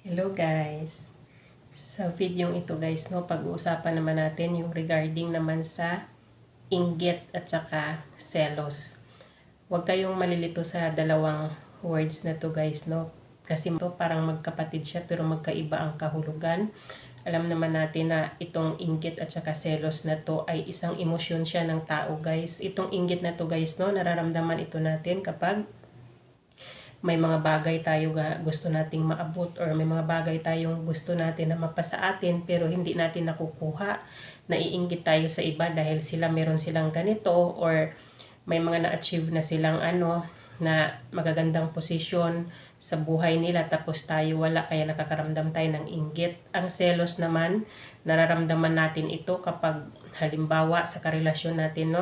Hello guys! Sa video ito guys, pag-uusapan naman natin yung regarding naman sa inggit at saka selos. Huwag kayong malilito sa dalawang words na to guys, kasi to parang magkapatid siya pero magkaiba ang kahulugan. Alam naman natin na itong inggit at saka selos na to ay isang emosyon siya ng tao guys. Itong inggit na to guys, nararamdaman ito natin kapag may mga bagay tayo gusto nating maabot or may mga bagay tayong gusto natin na mapasa atin pero hindi natin nakukuha. Naiinggit tayo sa iba dahil meron silang ganito or may mga na-achieve na silang na magagandang posisyon sa buhay nila tapos tayo wala, kaya nakakaramdam tayo ng inggit. Ang selos naman, nararamdaman natin ito kapag halimbawa sa karelasyon natin,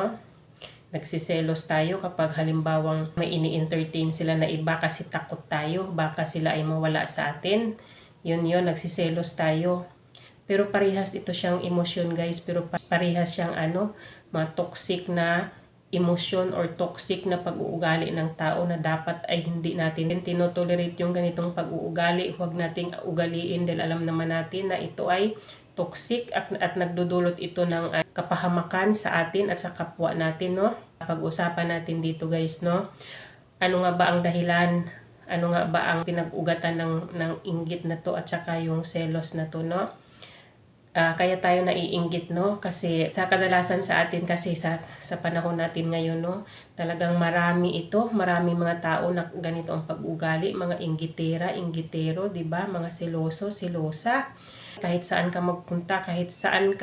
nagsiselos tayo kapag halimbawang may ini-entertain sila na iba kasi takot tayo, baka sila ay mawala sa atin. Yun, nagsiselos tayo. Pero parehas ito siyang emosyon guys, pero parehas siyang mga toxic na emosyon or toxic na pag-uugali ng tao na dapat ay hindi natin tinotolerate yung ganitong pag-uugali. Huwag nating ugaliin dahil alam naman natin na ito ay toxic at nagdudulot ito ng kapahamakan sa atin at sa kapwa natin, Pag-usapan natin dito guys, Ano nga ba ang dahilan? Ano nga ba ang pinag-ugatan ng inggit na to at saka yung selos na to, Kaya tayo naiinggit, Kasi sa kadalasan sa atin kasi sa panahon natin ngayon, talagang maraming mga tao na ganito ang pag-ugali, mga inggitera, inggitero, 'di ba? Mga seloso, selosa. Kahit saan ka magpunta, kahit saan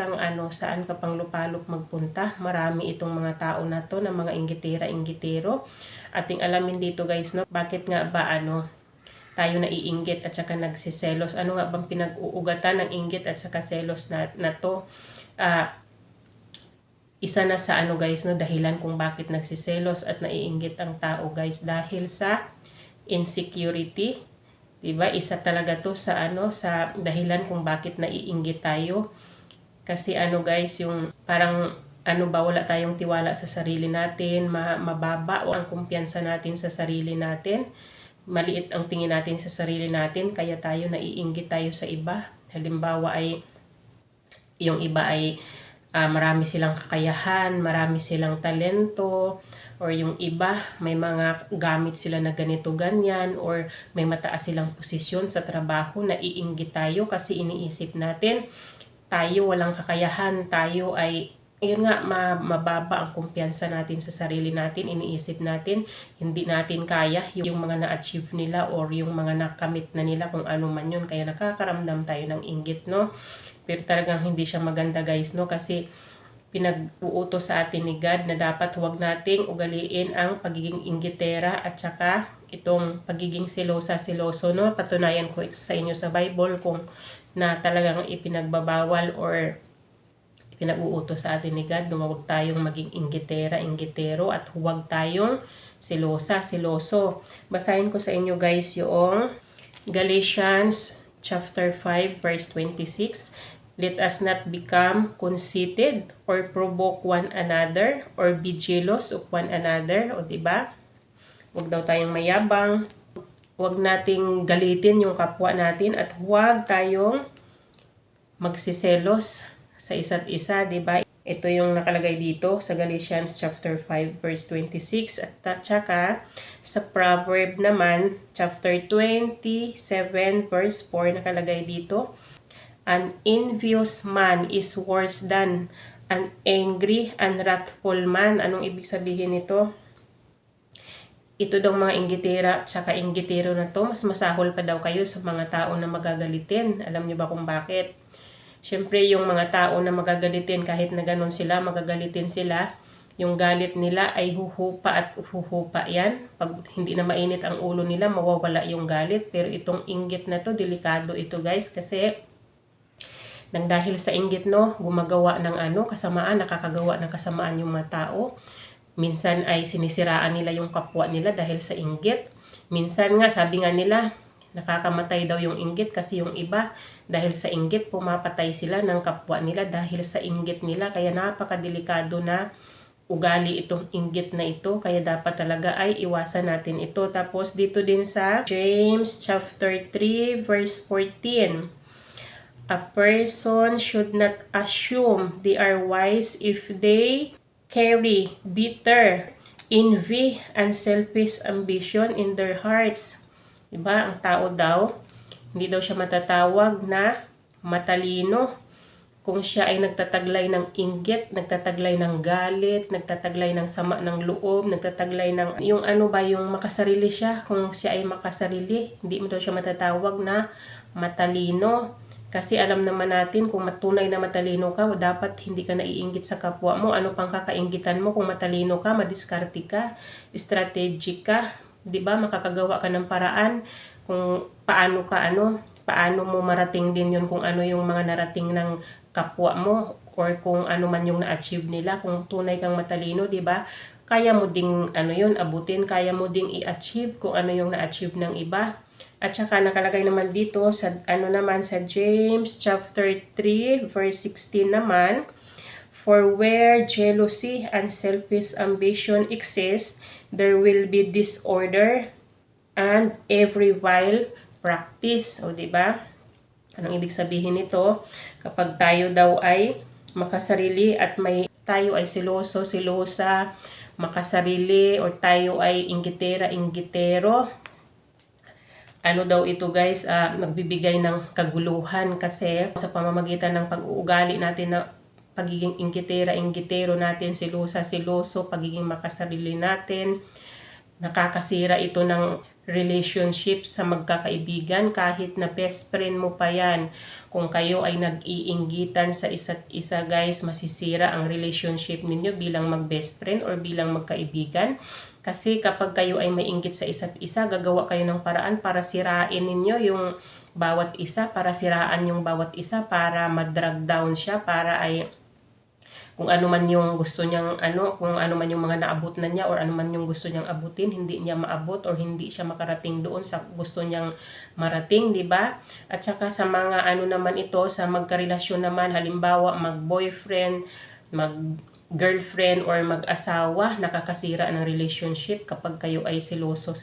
saan ka pang lupalop magpunta, marami itong mga tao na to na mga inggitera, inggitero. Ating alamin dito guys, bakit nga ba tayo naiinggit at saka nagsiselos? Ano nga bang pinag-uugatan ng inggit at saka selos na to? Isa na sa guys, dahilan kung bakit nagsiselos at naiinggit ang tao guys, dahil sa insecurity. Diba? Isa talaga to sa sa dahilan kung bakit naiinggit tayo. Kasi guys, yung parang wala tayong tiwala sa sarili natin, mababa o ang kumpiyansa natin sa sarili natin. Maliit ang tingin natin sa sarili natin, kaya tayo naiinggit tayo sa iba. Halimbawa ay yung iba ay marami silang kakayahan, marami silang talento, or yung iba may mga gamit sila na ganito ganyan, or may mataas silang posisyon sa trabaho, naiinggit tayo kasi iniisip natin tayo walang kakayahan, tayo ay mababa ang kumpiyansa natin sa sarili natin, iniisip natin hindi natin kaya yung mga na-achieve nila or yung mga nakamit na nila, kung ano man yun, kaya nakakaramdam tayo ng inggit, Pero talagang hindi siya maganda guys, kasi pinag-uutos sa atin ni God na dapat huwag nating ugaliin ang pagiging inggitera at saka itong pagiging selosa-seloso, Patunayan ko sa inyo sa Bible kung na talagang ipinagbabawal or pinag-uutos sa atin ni God na huwag tayong maging inggitera, inggitero at huwag tayong selosa, seloso. Basahin ko sa inyo guys yung Galatians chapter 5 verse 26. Let us not become conceited or provoke one another or be jealous of one another. O diba? Huwag daw tayong mayabang. Huwag nating galitin yung kapwa natin at huwag tayong magsiselos sa isa't isa, diba? Ito yung nakalagay dito sa Galatians chapter 5 verse 26 at saka sa Proverb naman chapter 27 verse 4 nakalagay dito. An envious man is worse than an angry and wrathful man. Anong ibig sabihin nito? Ito daw mga inggitera at saka inggitero na to, mas masahol pa daw kayo sa mga tao na magagalitin. Alam niyo ba kung bakit? Siyempre yung mga tao na magagalitin, kahit na ganun sila, magagalitin sila, yung galit nila ay huhupa at huhupa yan. Pag hindi na mainit ang ulo nila, mawawala yung galit. Pero itong inggit na to, delikado ito guys, kasi nang dahil sa inggit, gumagawa ng kasamaan, nakakagawa ng kasamaan yung mga tao. Minsan ay sinisiraan nila yung kapwa nila dahil sa inggit. Minsan nga, sabi nga nila, nakakamatay daw yung inggit kasi yung iba dahil sa inggit pumapatay sila ng kapwa nila dahil sa inggit nila. Kaya napakadelikado na ugali itong inggit na ito, kaya dapat talaga ay iwasan natin ito. Tapos dito din sa James chapter 3 verse 14, a person should not assume they are wise if they carry bitter envy and selfish ambition in their hearts. Diba? Ang tao daw, hindi daw siya matatawag na matalino kung siya ay nagtataglay ng inggit, nagtataglay ng galit, nagtataglay ng sama ng loob, nagtataglay ng yung ano ba, yung makasarili siya. Kung siya ay makasarili, hindi mo daw siya matatawag na matalino. Kasi alam naman natin, kung matunay na matalino ka, dapat hindi ka naiinggit sa kapwa mo. Ano pang kakainggitan mo kung matalino ka, madiskarte ka, strategic ka, 'di ba? Makakagawa ka ng paraan kung paano mo marating din 'yon, kung ano yung mga narating ng kapwa mo or kung ano man yung na-achieve nila. Kung tunay kang matalino, 'di ba? Kaya mo ding abutin, kaya mo ding i-achieve kung ano yung na-achieve ng iba. At saka nakalagay naman dito sa sa James chapter 3 verse 16 naman, for where jealousy and selfish ambition exist, there will be disorder and every vile practice. O diba? Anong ibig sabihin nito? Kapag tayo daw ay makasarili at tayo ay silosa, makasarili, or tayo ay inggitero, ano daw ito guys, nagbibigay ng kaguluhan, kasi sa pamamagitan ng pag-uugali natin na pagiging inggitero natin, siloso, pagiging makasarili natin, nakakasira ito ng relationship sa magkakaibigan, kahit na best friend mo pa yan. Kung kayo ay nag-iinggitan sa isa't isa guys, masisira ang relationship ninyo bilang mag-best friend or bilang magkaibigan. Kasi kapag kayo ay may inggit sa isa't isa, gagawa kayo ng paraan para sirain ninyo yung bawat isa, para siraan yung bawat isa, para ma-drag down siya, para ay kung ano man yung gusto niyang kung ano man yung mga naabot na niya or ano man yung gusto niyang abutin, hindi niya maabot or hindi siya makarating doon sa gusto niyang marating, di ba? At saka sa mga naman ito, sa magkarelasyon naman, halimbawa mag-boyfriend, mag-girlfriend or mag-asawa, nakakasira ng relationship kapag kayo ay silosa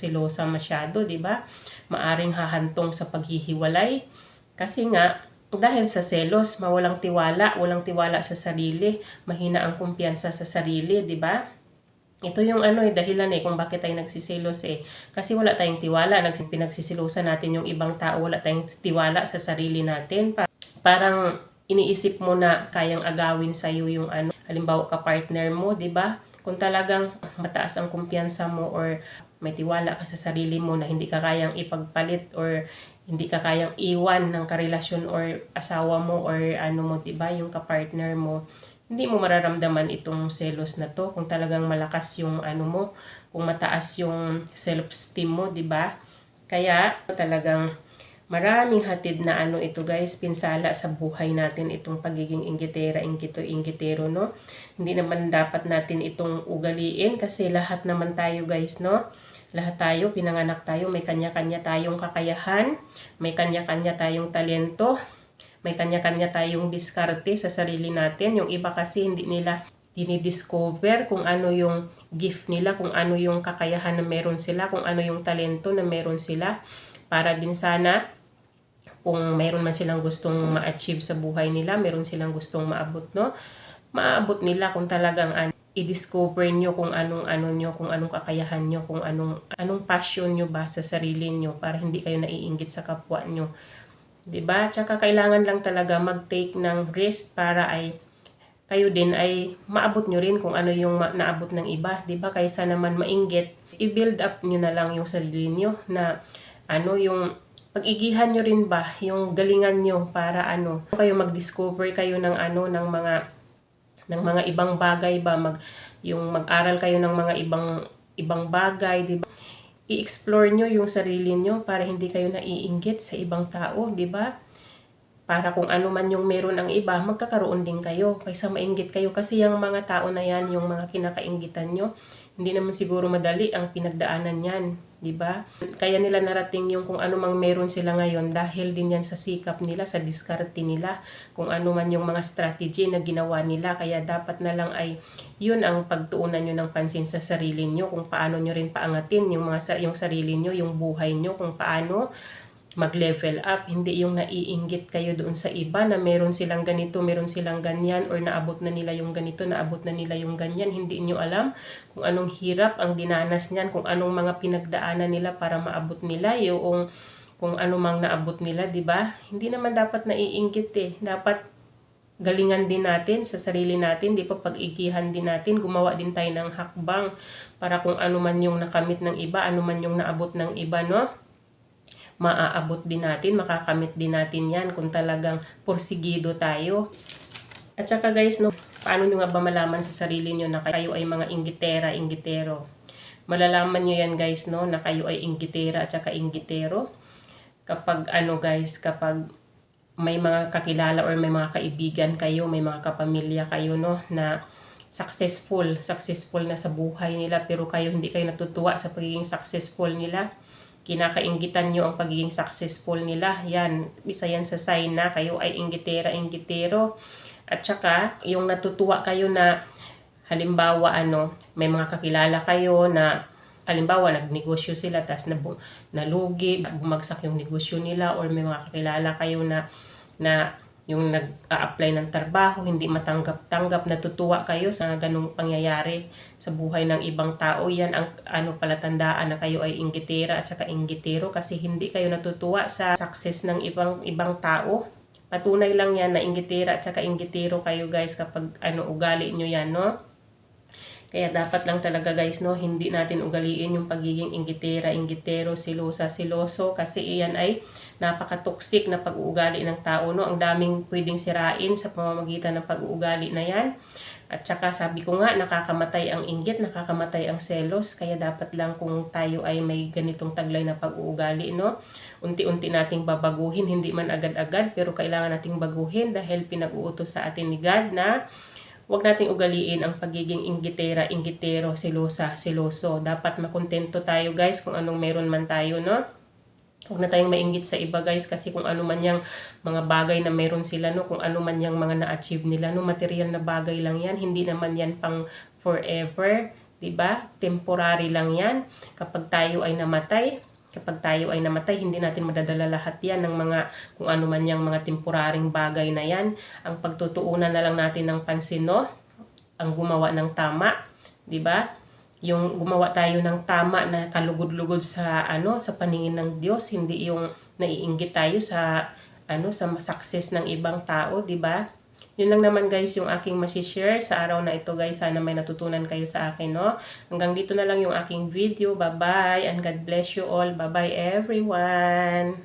masyado, di ba? Maaring hahantong sa paghihiwalay. Kasi nga, dahil sa selos, walang tiwala sa sarili, mahina ang kumpiyansa sa sarili, di ba? Ito yung dahilan kung bakit tayo nagsiselos Kasi wala tayong tiwala, pinagsisilosan natin yung ibang tao, wala tayong tiwala sa sarili natin. Parang iniisip mo na kayang agawin sa iyo yung halimbawa ka partner mo, di ba? Kung talagang mataas ang kumpiyansa mo or may tiwala ka sa sarili mo na hindi ka kayang ipagpalit or hindi ka kayang iwan ng karelasyon or asawa mo or mo, diba, yung kapartner mo, hindi mo mararamdaman itong selos na to kung talagang malakas yung mo, kung mataas yung self-esteem mo, diba? Kaya talagang maraming hatid na ito guys, pinsala sa buhay natin itong pagiging inggitero, no? Hindi naman dapat natin itong ugaliin kasi lahat naman tayo guys, no? Lahat tayo, pinanganak tayo, may kanya-kanya tayong kakayahan, may kanya-kanya tayong talento, may kanya-kanya tayong diskarte sa sarili natin. Yung iba kasi hindi nila dinidiscover kung ano yung gift nila, kung ano yung kakayahan na meron sila, kung ano yung talento na meron sila. Para din sana, kung meron man silang gustong ma-achieve sa buhay nila, meron silang gustong maabot, no? Maabot nila kung talagang i-discover nyo kung anong nyo, kung anong kakayahan nyo, kung anong passion nyo ba sa sarili nyo para hindi kayo naiinggit sa kapwa nyo. 'Di ba? Tsaka kailangan lang talaga mag-take ng risk para ay kayo din ay maabot nyo rin kung ano yung naabot ng iba, 'di ba? Kaysa naman mainggit, i-build up nyo na lang yung sarili nyo na yung pag-igihan nyo rin ba yung galingan nyo para kayo mag-discover kayo ng ng mga ibang bagay ba, yung mag-aral kayo ng mga ibang bagay, di ba? I-explore nyo yung sarili nyo para hindi kayo naiinggit sa ibang tao, di ba? para kung ano man yung meron ang iba, magkakaroon din kayo. Kaysa mainggit kayo. Kasi yung mga tao na yan, yung mga kinakainggitan nyo, hindi naman siguro madali ang pinagdaanan yan. Diba? Kaya nila narating yung kung ano mang meron sila ngayon dahil din yan sa sikap nila, sa diskarte nila, kung ano man yung mga strategy na ginawa nila. Kaya dapat na lang ay yun ang pagtuunan nyo ng pansin sa sarili nyo, kung paano nyo rin paangatin yung sarili nyo, yung buhay nyo, kung paano mag-level up, hindi yung naiinggit kayo doon sa iba na meron silang ganito, meron silang ganyan, or naabot na nila yung ganito, naabot na nila yung ganyan. Hindi nyo alam kung anong hirap ang dinanas niyan, kung anong mga pinagdaanan nila para maabot nila yung kung ano mang naabot nila, di ba? Hindi naman dapat naiinggit eh. Dapat galingan din natin sa sarili natin, di pa pag-igihan din natin, gumawa din tayo ng hakbang para kung ano man yung nakamit ng iba, ano man yung naabot ng iba, no? Maaabot din natin, makakamit din natin yan kung talagang porsigido tayo. At saka guys, no, paano nyo nga ba malaman sa sarili nyo na kayo ay mga inggitera, inggitero? Malalaman nyo yan guys, no, na kayo ay inggitera at saka inggitero. Kapag ano guys, kapag may mga kakilala or may mga kaibigan kayo, may mga kapamilya kayo, no, na successful na sa buhay nila, pero kayo hindi kayo natutuwa sa pagiging successful nila. Kinakainggitan nyo ang pagiging successful nila. Yan, isa yan sa sign na kayo ay inggitera, inggitero. At saka, yung natutuwa kayo na, halimbawa, may mga kakilala kayo na, halimbawa, nagnegosyo sila, tapos nalugi, bumagsak yung negosyo nila, or may mga kakilala kayo na yung nag-a-apply ng trabaho, hindi matanggap-tanggap, natutuwa kayo sa ganung pangyayari sa buhay ng ibang tao. Yan ang palatandaan na kayo ay inggitera at saka inggitero, kasi hindi kayo natutuwa sa success ng ibang tao. Patunay lang yan na inggitera at saka inggitero kayo guys kapag ugali nyo yan, no? Kaya dapat lang talaga guys, no, hindi natin ugaliin yung pagiging inggitera, inggitero, silosa, siloso, kasi iyan ay napaka-toxic na pag-uugali ng tao, no? Ang daming pwedeng sirain sa pamamagitan ng pag-uugali na yan. At saka sabi ko nga, nakakamatay ang inggit, nakakamatay ang selos, kaya dapat lang kung tayo ay may ganitong taglay na pag-uugali, no? Unti-unti nating babaguhin, hindi man agad-agad, pero kailangan nating baguhin dahil pinag-uutos sa atin ni God na huwag nating ugaliin ang pagiging inggitera, inggitero, silosa, siloso. Dapat makontento tayo guys kung anong meron man tayo, no? Huwag na tayong mainggit sa iba guys, kasi kung ano man yung mga bagay na meron sila, no? Kung ano man yung mga na-achieve nila, no? Material na bagay lang yan, hindi naman yan pang forever, diba? Temporary lang yan. Kapag tayo ay namatay, hindi natin madadala lahat yan ng mga kung ano man yung mga temporaring bagay na yan. Ang pagtutuunan na lang natin ng pansin, no? Ang gumawa ng tama, di ba? Yung gumawa tayo ng tama na kalugod-lugod sa sa paningin ng Diyos, hindi yung naiinggit tayo sa sa success ng ibang tao, di ba? Yun lang naman guys yung aking masishare sa araw na ito guys. Sana may natutunan kayo sa akin, no? Hanggang dito na lang yung aking video. Bye-bye and God bless you all. Bye-bye everyone!